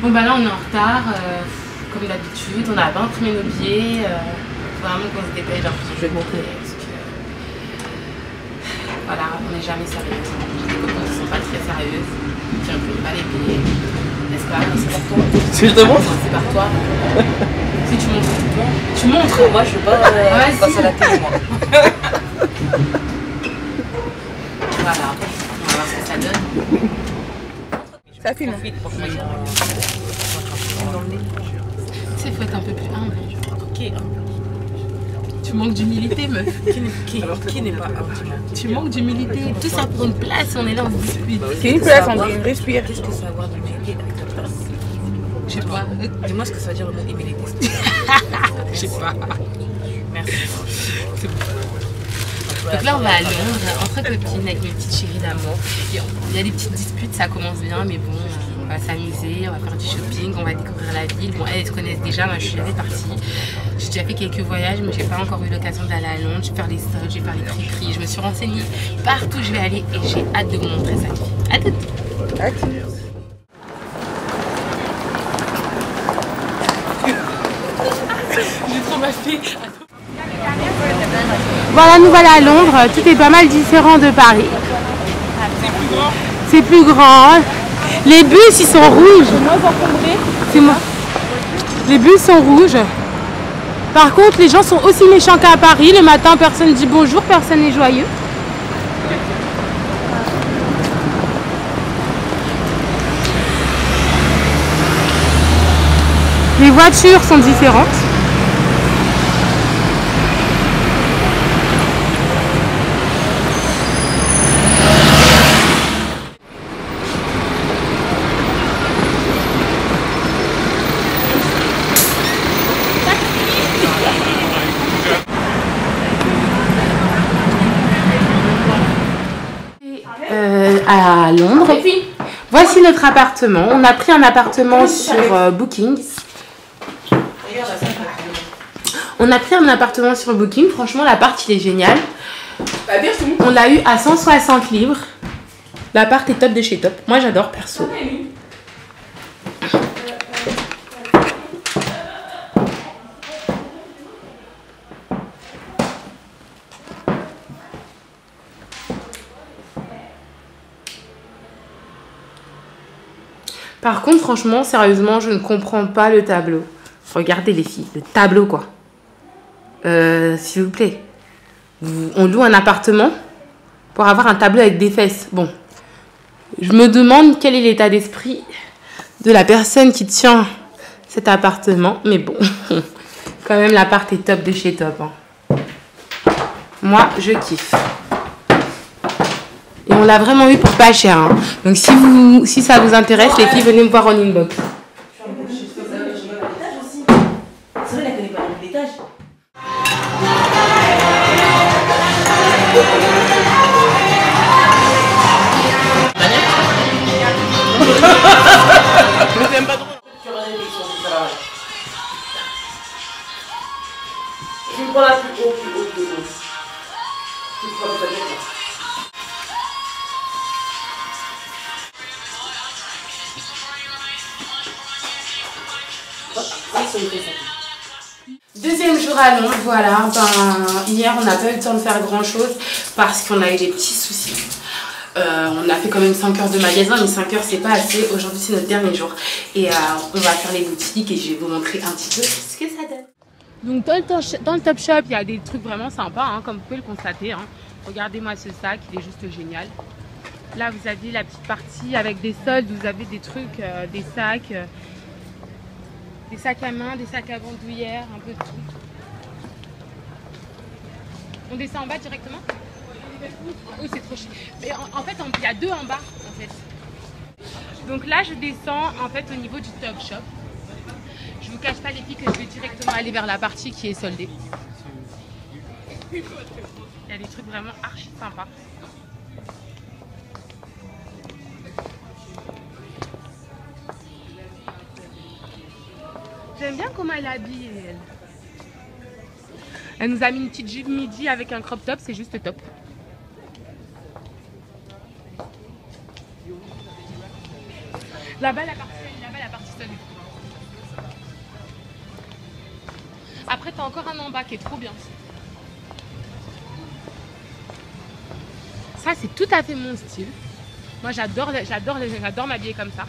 Bon bah là on est en retard, comme d'habitude, on n'a pas imprimé nos billets, faut vraiment qu'on se dépêche d'imprimer. Je vais te montrer. Parce que voilà, on n'est jamais sérieux. J'ai des copines qui sont pas très sérieuses, qui n'impriment pas les billets, n'est-ce pas? C'est par toi. Si je te montre? C'est par toi. Si tu montres, tu montres. Moi je veux pas passer à la télé moi. Voilà, on va voir ce que ça donne. Ça filme. Tu sais, faut être un peu plus humble. Ok. Tu manques d'humilité, meuf. Qui n'est pas Tu manques d'humilité. Tout ça pour une place, on est là, on se dispute. C'est une place, on respire. Qu'est-ce que ça a à voir d'humilité avec ta place? Je sais pas. Dis-moi ce que ça veut dire le mot humilité. Je sais pas. Merci. Donc là, on va à Londres, entre copines, avec mes petites chéries d'amour. Il y a des petites disputes, ça commence bien, mais bon, on va s'amuser, on va faire du shopping, on va découvrir la ville. Bon, elles se connaissent déjà, moi je suis jamais partie. J'ai déjà fait quelques voyages, mais j'ai pas encore eu l'occasion d'aller à Londres. Je vais faire les soldes, je vais faire les friperies. Je me suis renseignée partout où je vais aller et j'ai hâte de vous montrer ça. À tout. J'ai trop mal fait. Voilà, nous voilà à Londres. Tout est pas mal différent de Paris. C'est plus grand. Les bus, ils sont rouges. C'est moi. Les bus sont rouges. Par contre, les gens sont aussi méchants qu'à Paris. Le matin, personne dit bonjour, personne n'est joyeux. Les voitures sont différentes. À Londres. Voici notre appartement. On a pris un appartement sur Booking. On a pris un appartement sur Booking. Franchement, l'appart il est génial. On l'a eu à 160 livres. L'appart est top de chez top. Moi j'adore perso. Par contre, franchement, sérieusement, je ne comprends pas le tableau. Regardez les filles, le tableau quoi. S'il vous plaît. On loue un appartement pour avoir un tableau avec des fesses. Bon, je me demande quel est l'état d'esprit de la personne qui tient cet appartement. Mais bon, quand même, l'appart est top de chez top. Hein. Moi, je kiffe. Et on l'a vraiment eu pour pas cher. Hein. Donc si ça vous intéresse, les filles, venez me voir en inbox. C'est vrai, elle connaît pas l'étage. Mais t'aimes pas trop. Tu me prends la plus haut, plus haut, plus haut. Tu me prends ta tête là. Deuxième jour à Londres, voilà. Hier, on n'a pas eu le temps de faire grand chose parce qu'on a eu des petits soucis. On a fait quand même 5 heures de magasin, mais 5 heures c'est pas assez. Aujourd'hui, c'est notre dernier jour. Et on va faire les boutiques et je vais vous montrer un petit peu ce que ça donne. Donc, dans le Top Shop, il y a des trucs vraiment sympas, hein, comme vous pouvez le constater. Hein. Regardez-moi ce sac, il est juste génial. Là, vous avez la petite partie avec des soldes, vous avez des trucs, des sacs à main, des sacs à bandoulière, un peu de tout. On descend en bas directement? Oh, c'est trop chiant. Mais en fait, il y a deux en bas, en fait. Donc là, je descends, en fait, au niveau du Top Shop. Je vous cache pas, les filles, que je vais directement aller vers la partie qui est soldée. Il y a des trucs vraiment archi sympas. J'aime bien comment elle est habillée, elle. Elle nous a mis une petite jupe midi avec un crop top, c'est juste top. Là-bas, la partie soldée. Après, t'as encore un en bas qui est trop bien. Ça, c'est tout à fait mon style. Moi, j'adore m'habiller comme ça.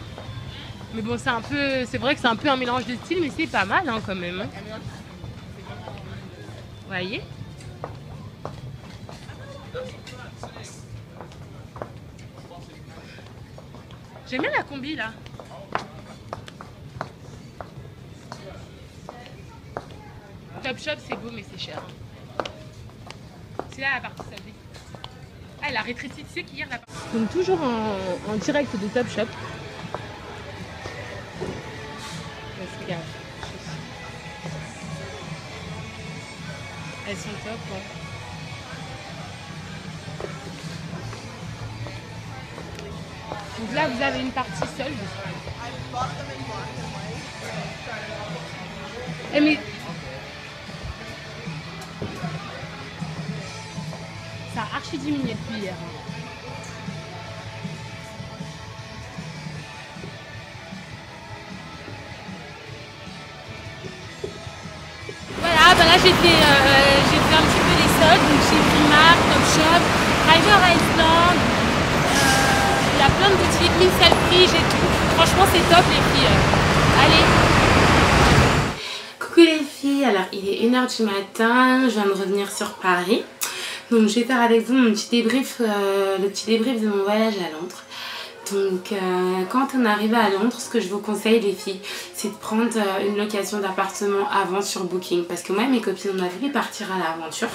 Mais bon, c'est vrai que c'est un peu un mélange de styles, mais c'est pas mal hein, quand même. Vous voyez? J'aime bien la combi là. Topshop c'est beau mais c'est cher. C'est là la partie sablée. Ah elle a rétréci, tu sais qu'hier la partie... Donc toujours en direct de Topshop. Regarde. Elles sont top. Bon. Donc là vous avez une partie solde. Mais ça a archi diminué depuis hier. Voilà, bah là j'ai fait un petit peu les soldes, donc chez Primark, Topshop, River Island, il y a plein de boutiques, Mincel Fridge et tout. Franchement c'est top les filles. Allez. Coucou les filles, alors il est 1 h du matin, je viens de revenir sur Paris. Donc je vais faire avec vous mon petit débrief, le petit débrief de mon voyage à Londres. Donc quand on arrive à Londres, ce que je vous conseille les filles, c'est de prendre une location d'appartement avant sur Booking. Parce que moi et mes copines, on a voulu partir à l'aventure.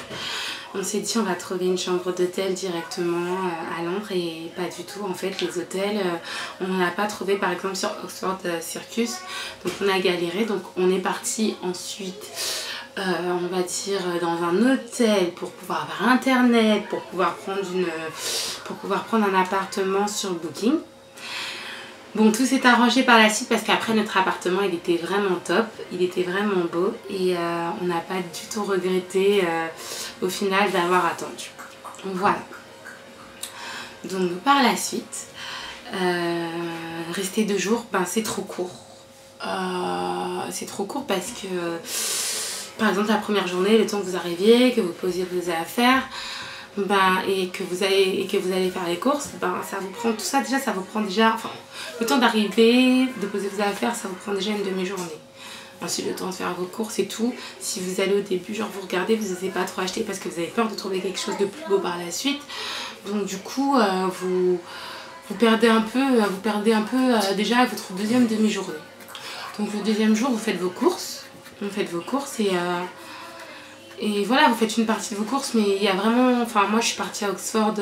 On s'est dit on va trouver une chambre d'hôtel directement à Londres et pas du tout. En fait les hôtels, on n'en a pas trouvé par exemple sur Oxford Circus. Donc on a galéré, donc on est parti ensuite... on va dire dans un hôtel pour pouvoir avoir internet, pour pouvoir prendre un appartement sur Booking. Bon, tout s'est arrangé par la suite parce qu'après notre appartement il était vraiment top, il était vraiment beau et on n'a pas du tout regretté au final d'avoir attendu. Voilà. Donc par la suite, rester 2 jours, ben c'est trop court. C'est trop court parce que par exemple la première journée, le temps que vous arriviez, que vous posiez vos affaires, ben, et que vous allez faire les courses, ben, ça vous prend tout ça déjà, enfin, le temps d'arriver, de poser vos affaires, ça vous prend déjà une demi-journée. Ensuite le temps de faire vos courses et tout. Si vous allez au début, genre vous regardez, vous n'osez pas trop acheter parce que vous avez peur de trouver quelque chose de plus beau par la suite. Donc du coup vous perdez un peu déjà votre deuxième demi-journée. Donc le deuxième jour vous faites vos courses. Et voilà, vous faites une partie de vos courses, mais il y a vraiment... Enfin, moi, je suis partie à Oxford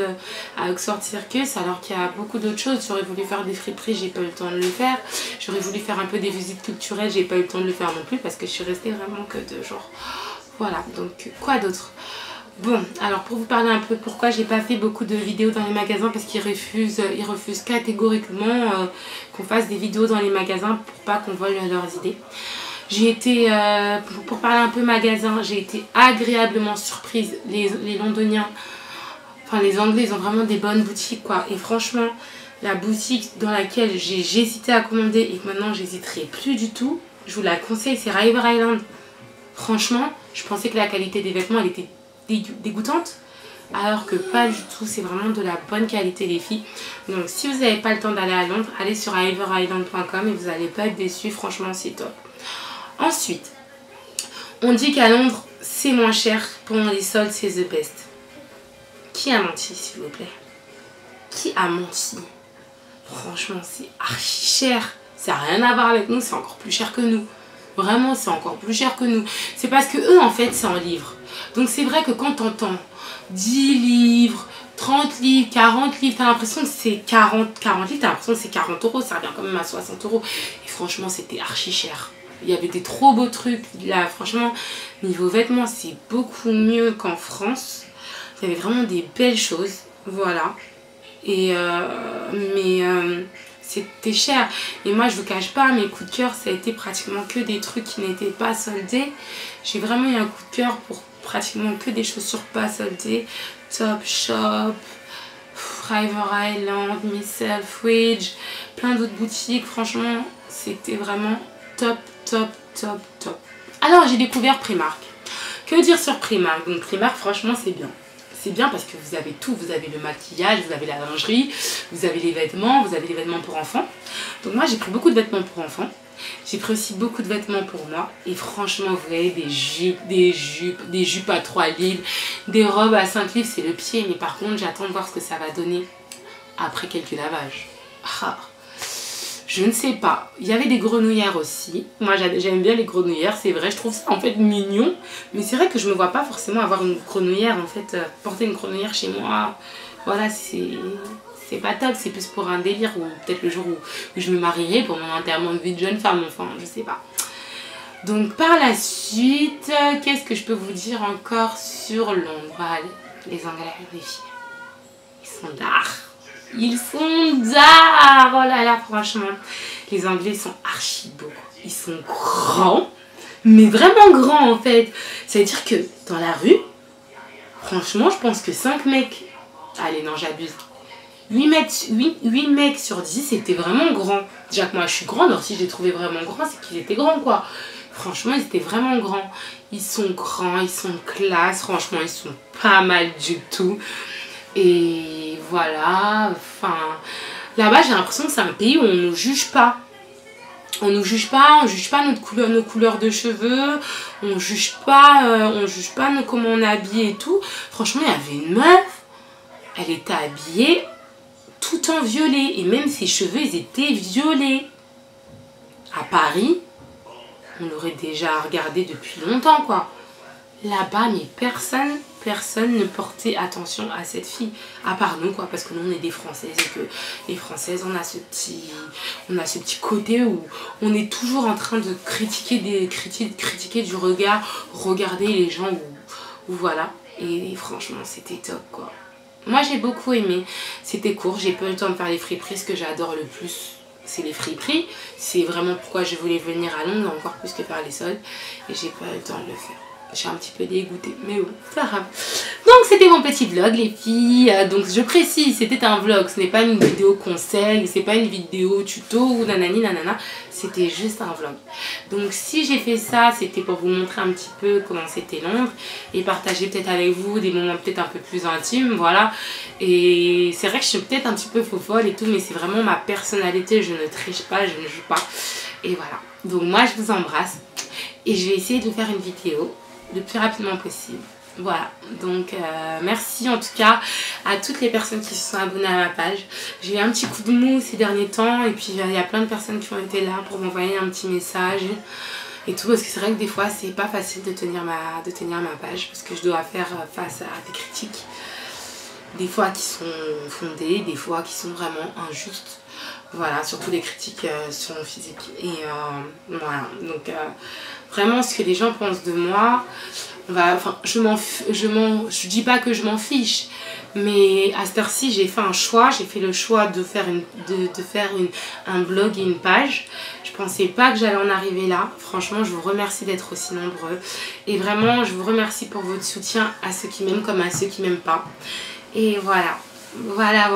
Circus, alors qu'il y a beaucoup d'autres choses. J'aurais voulu faire des friperies, j'ai pas eu le temps de le faire. J'aurais voulu faire un peu des visites culturelles, j'ai pas eu le temps de le faire non plus, parce que je suis restée vraiment que 2 jours. Voilà, donc quoi d'autre? Bon, alors pour vous parler un peu pourquoi j'ai pas fait beaucoup de vidéos dans les magasins, parce qu'ils refusent catégoriquement qu'on fasse des vidéos dans les magasins pour pas qu'on vole leurs idées. J'ai été, pour parler un peu magasin, j'ai été agréablement surprise. Les Londoniens, enfin les Anglais, ils ont vraiment des bonnes boutiques quoi. Et franchement, la boutique dans laquelle j'ai hésité à commander et que maintenant j'hésiterai plus du tout, je vous la conseille, c'est River Island. Franchement, je pensais que la qualité des vêtements elle était dégoûtante. Alors que pas du tout, c'est vraiment de la bonne qualité les filles. Donc si vous n'avez pas le temps d'aller à Londres, allez sur riverisland.com et vous n'allez pas être déçus, franchement c'est top. Ensuite, on dit qu'à Londres, c'est moins cher. Pendant les soldes, c'est the best. Qui a menti, s'il vous plaît? Qui a menti? Franchement, c'est archi cher. Ça n'a rien à voir avec nous, c'est encore plus cher que nous. Vraiment, c'est encore plus cher que nous. C'est parce que eux, en fait, c'est en livres. Donc c'est vrai que quand t'entends 10 livres, 30 livres, 40 livres, t'as l'impression que c'est 40 livres, t'as l'impression que c'est 40 €, ça revient quand même à 60 €. Et franchement, c'était archi cher. Il y avait des trop beaux trucs. Là, franchement, niveau vêtements, c'est beaucoup mieux qu'en France. Il y avait vraiment des belles choses. Voilà. Et c'était cher. Et moi, je vous cache pas, mes coups de cœur, ça a été pratiquement que des trucs qui n'étaient pas soldés. J'ai vraiment eu un coup de cœur pour pratiquement que des chaussures pas soldées. Topshop, River Island, Mincel Fridge, plein d'autres boutiques. Franchement, c'était vraiment top, top, top, top. Alors j'ai découvert Primark. Que dire sur Primark? Donc Primark, franchement, c'est bien. C'est bien parce que vous avez tout, vous avez le maquillage, vous avez la lingerie, vous avez les vêtements pour enfants. Donc moi j'ai pris beaucoup de vêtements pour enfants. J'ai pris aussi beaucoup de vêtements pour moi. Et franchement, vous voyez, des jupes à 3 livres, des robes à 5 livres, c'est le pied. Mais par contre, j'attends de voir ce que ça va donner après quelques lavages. Ah, je ne sais pas. Il y avait des grenouillères aussi. Moi, j'aime bien les grenouillères, c'est vrai. Je trouve ça en fait mignon. Mais c'est vrai que je me vois pas forcément avoir une grenouillère, en fait. Porter une grenouillère chez moi, voilà, c'est pas top. C'est plus pour un délire. Ou peut-être le jour où je me marierai pour mon enterrement de vie de jeune femme, enfin, je sais pas. Donc, par la suite, qu'est-ce que je peux vous dire encore sur Londres? Voilà, les Anglais, les filles. Ils sont d'art. Ils sont d'art. Oh là là, franchement. Les Anglais sont archi beaux. Ils sont grands. Mais vraiment grands, en fait. Ça veut dire que dans la rue, franchement, je pense que 5 mecs... Allez, non, j'abuse. 8 mecs sur 10, c'était vraiment grand. Déjà que moi, je suis grande. Alors, si je les trouvais vraiment grands, c'est qu'ils étaient grands, quoi. Franchement, ils étaient vraiment grands. Ils sont grands, ils sont classe. Franchement, ils sont pas mal du tout. Et voilà, enfin, là-bas j'ai l'impression que c'est un pays où on ne nous juge pas. On nous juge pas, on juge pas nos couleurs de cheveux, on juge pas comment on est habillé et tout. Franchement, il y avait une meuf, elle était habillée tout en violet et même ses cheveux ils étaient violets. À Paris, on l'aurait déjà regardé depuis longtemps, quoi. Là-bas, mais personne ne portait attention à cette fille, à part nous, quoi, parce que nous on est des Françaises et que les Françaises on a ce petit côté où on est toujours en train de critiquer du regard, regarder les gens ou voilà. Et franchement c'était top, quoi. Moi j'ai beaucoup aimé, c'était court, j'ai pas eu le temps de faire les friperies. Ce que j'adore le plus c'est les friperies, c'est vraiment pourquoi je voulais venir à Londres, encore plus que faire les soldes, et j'ai pas eu le temps de le faire. Je suis un petit peu dégoûtée, mais bon, c'est pas grave. Donc c'était mon petit vlog les filles. Donc je précise, c'était un vlog, ce n'est pas une vidéo conseil, c'est pas une vidéo tuto ou nanani nanana. C'était juste un vlog. Donc si j'ai fait ça, c'était pour vous montrer un petit peu comment c'était Londres et partager peut-être avec vous des moments peut-être un peu plus intimes, voilà. Et c'est vrai que je suis peut-être un petit peu faux folle et tout, mais c'est vraiment ma personnalité, je ne triche pas, je ne joue pas. Et voilà. Donc moi je vous embrasse et je vais essayer de vous faire une vidéo le plus rapidement possible. Voilà, donc merci en tout cas à toutes les personnes qui se sont abonnées à ma page. J'ai eu un petit coup de mou ces derniers temps et puis il y a plein de personnes qui ont été là pour m'envoyer un petit message et tout, parce que c'est vrai que des fois c'est pas facile de tenir ma page parce que je dois faire face à des critiques, des fois qui sont fondées, des fois qui sont vraiment injustes. Voilà, surtout les critiques sur mon physique. Et voilà, donc vraiment ce que les gens pensent de moi, enfin, je dis pas que je m'en fiche, mais à cette heure-ci j'ai fait un choix, j'ai fait le choix de faire un blog et une page. Je pensais pas que j'allais en arriver là. Franchement, je vous remercie d'être aussi nombreux. Et vraiment, je vous remercie pour votre soutien à ceux qui m'aiment comme à ceux qui m'aiment pas. Et voilà. Voilà.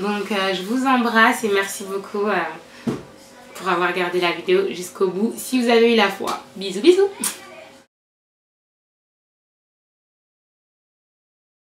Donc je vous embrasse et merci beaucoup pour avoir regardé la vidéo jusqu'au bout. Si vous avez eu la foi, bisous bisous.